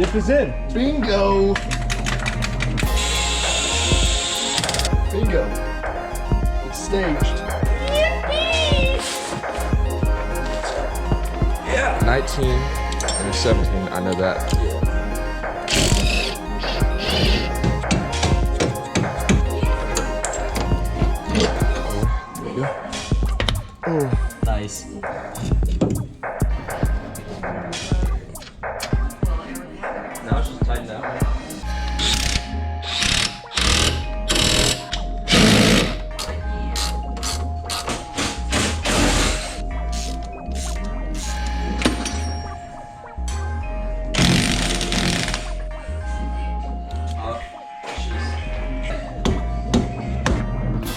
Dip is in. Bingo. Bingo. It's staged. Yeah. 19 and a 17. I know that. Oh. Nice. Now it's just tightened out.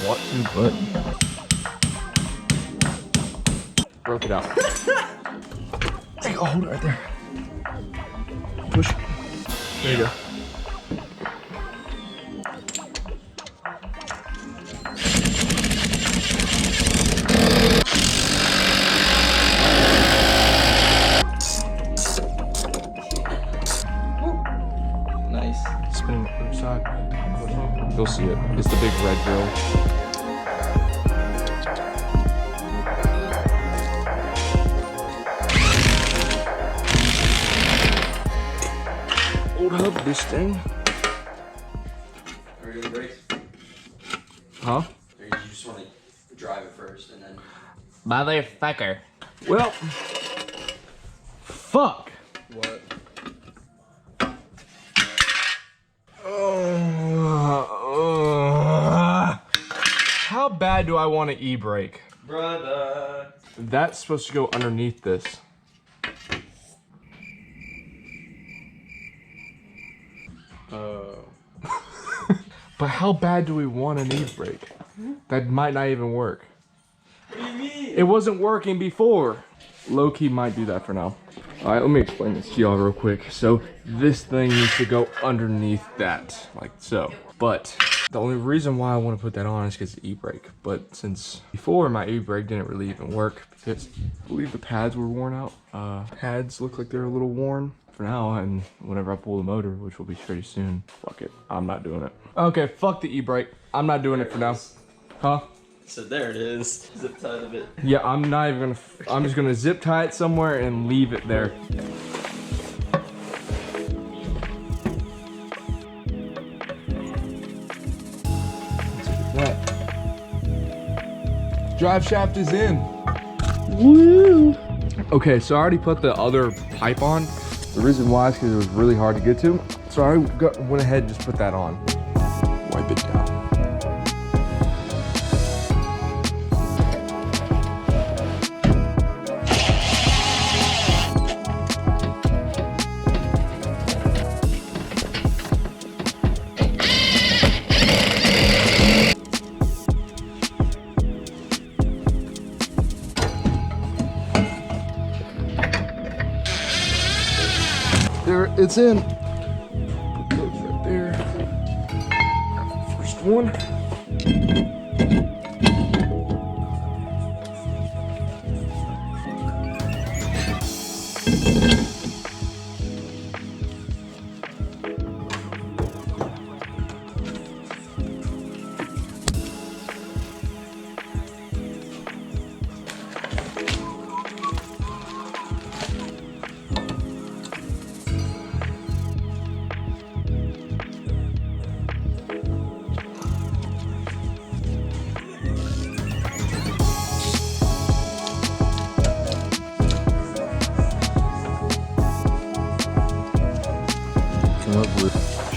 Want to, but broke it out. Hey, oh, hold it right there. Push. There you go. Nice. Spin it other side. You'll see it. It's the big red drill. Old hub this thing. Are you gonna race? Huh? Or you just want to drive it first and then... Motherfucker. Well, fuck. What? How bad do I want to e-brake? Brother. That's supposed to go underneath this. But how bad do we want an e-brake? That might not even work. What do you mean? It wasn't working before. Low-key might do that for now. All right, let me explain this to y'all real quick. So this thing needs to go underneath that, like so. But the only reason why I want to put that on is because of e-brake. But since before my e-brake didn't really even work because I believe the pads were worn out. Pads look like they're a little worn for now, and whenever I pull the motor, which will be pretty soon, fuck it, I'm not doing it. Okay, fuck the e-brake. I'm not doing it for now. Huh? So there it is. Zip tied of it. Yeah, I'm not even gonna, I'm just gonna zip tie it somewhere and leave it there. That. Drive shaft is in. Woo! Okay, so I already put the other pipe on. The reason why is because it was really hard to get to. So I went ahead and just put that on. Wipe it down. There, it's in. Put those right there. First one.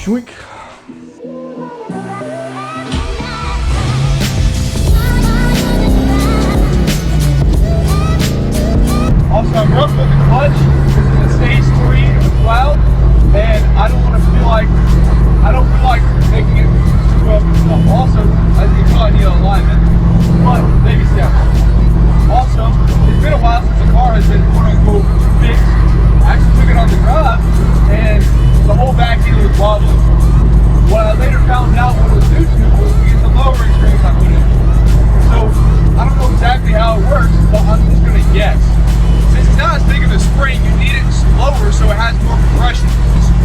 Shwink. Also, I'm rough with the clutch because it's a stage 3 with cloud, and I don't feel like making it go up and stuff. Also, as you can tell, I need alignment, but baby steps. Also, it's been a while since the car has been quote unquote fixed. I actually took it on the drive, and the whole back end was wobbling. What I later found out what it was due to was the lowering springs I put in. So, I don't know exactly how it works, but I'm just going to guess. Since it's not as big of a spring, you need it slower so it has more compression.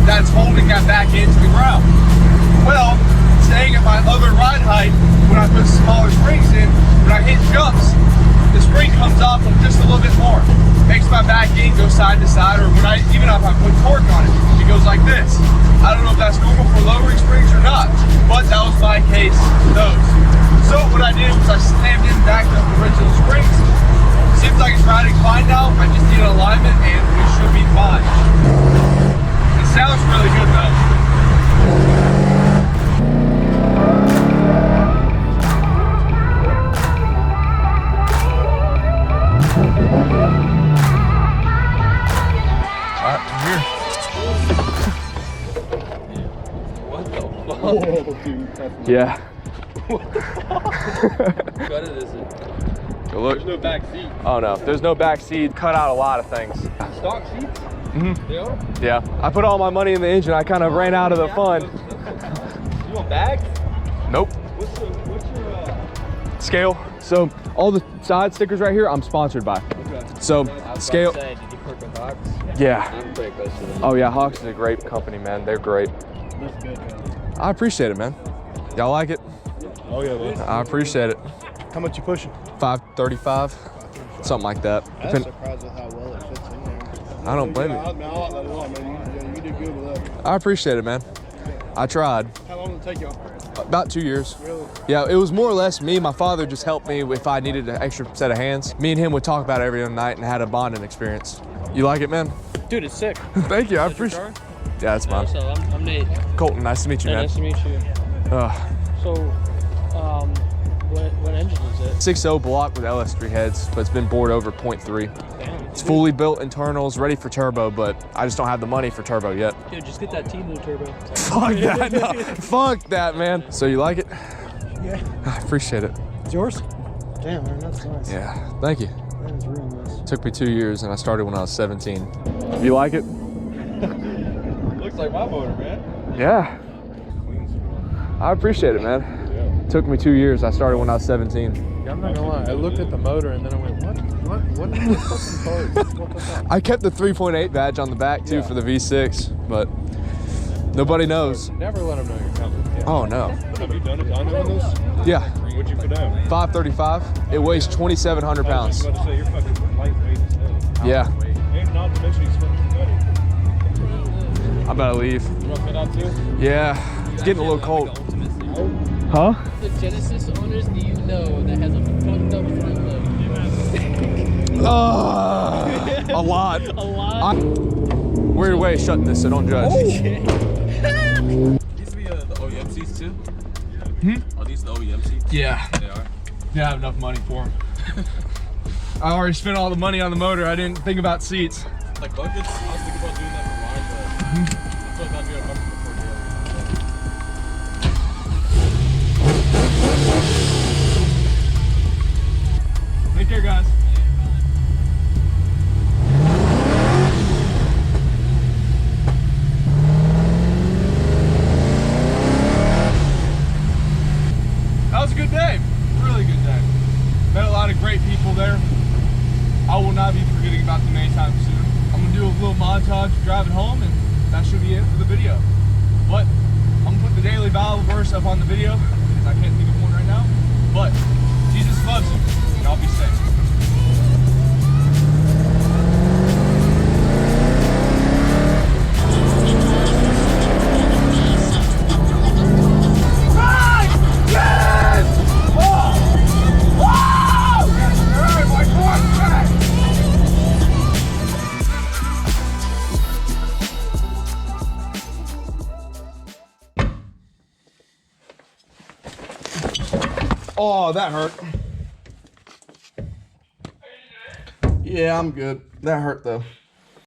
that's holding that back into the ground. Well, staying at my other ride height, when I put smaller springs in, when I hit jumps, the spring comes off just a little bit more. Makes my back end go side to side, or when even if I put torque on it, it goes like this. I don't know if that's normal for lowering springs or not, but that was my case with those. So what I did was I slammed in back the original springs. Seems like it's riding fine now. I just need an alignment and we should be fine. It sounds really good though. Yeah. Gutted is it? Go look. There's no back seat. Oh no, there's no back seat. Cut out a lot of things. Stock seats? Mm-hmm. They are? Yeah. I put all my money in the engine. I kind of ran out of the fun. You want bags? Nope. What's your Scale. So all the side stickers right here, I'm sponsored by. okay. So Scale. Did you work with Hawks? Yeah. I'm pretty close to them. Oh yeah, Hawks is a great company, man. They're great. That's good, man. I appreciate it, man. Y'all like it? Oh yeah, man. I appreciate it. How much you pushing? 535, something like that. I'm surprised with how well it fits in there. I don't blame you. I like that a lot, man. You did good with that. I appreciate it, man. I tried. How long did it take y'all? About 2 years. Really? Yeah, it was more or less me. My father just helped me if I needed an extra set of hands. Me and him would talk about it every other night and had a bonding experience. You like it, man? Dude, it's sick. Thank you. I appreciate it. Yeah, that's mine. So I'm Nate. Colton, nice to meet you, man. Nice to meet you. So, what engine is it? 6.0 block with LS3 heads, but it's been bored over 0.3. Damn. It's fully built internals, ready for turbo, but I just don't have the money for turbo yet. Dude, just get that T-Blue turbo. Fuck that, no. Fuck that, man. So you like it? Yeah. I appreciate it. It's yours? Damn, man, that's nice. Yeah, thank you. That is real nice. It took me 2 years and I started when I was 17. You like it? Looks like my motor, man. Yeah. I appreciate it, man. It took me 2 years. I started when I was 17. Yeah, I'm not gonna lie. I looked at the motor and then I went, what are the fucking parts? What the fuck? I kept the 3.8 badge on the back too for the V6, but nobody knows. Never let them know you're coming. Yeah. Oh no. Have you done a dyno on this? Yeah, What'd you put down? 535. It weighs 2,700 I was pounds. about to say, you're fucking lightweight as hell. Yeah, And not to mention he's fucking sweaty. I'm about to leave. You want to fit out too? Yeah, it's getting a little cold. Huh? The Genesis owners do you know that has a fucked up front load? A lot. A lot? Weird way of shutting this, so don't judge. These be the OEM seats too? Are these the OEM seats? Yeah. They are. Didn't have enough money for them. I already spent all the money on the motor. I didn't think about seats. Like buckets? I was thinking about doing that for mine, but I feel like that'd be a bucket before daily. Take care, guys. That was a good day. Really good day. Met a lot of great people there. I will not be forgetting about them anytime soon. I'm gonna do a little montage driving home, and that should be it for the video. But I'm gonna put the daily Bible verse up on the video because I can't think of one right now. But Jesus loves you, and I'll be safe. Oh, that hurt. Yeah, I'm good. That hurt though.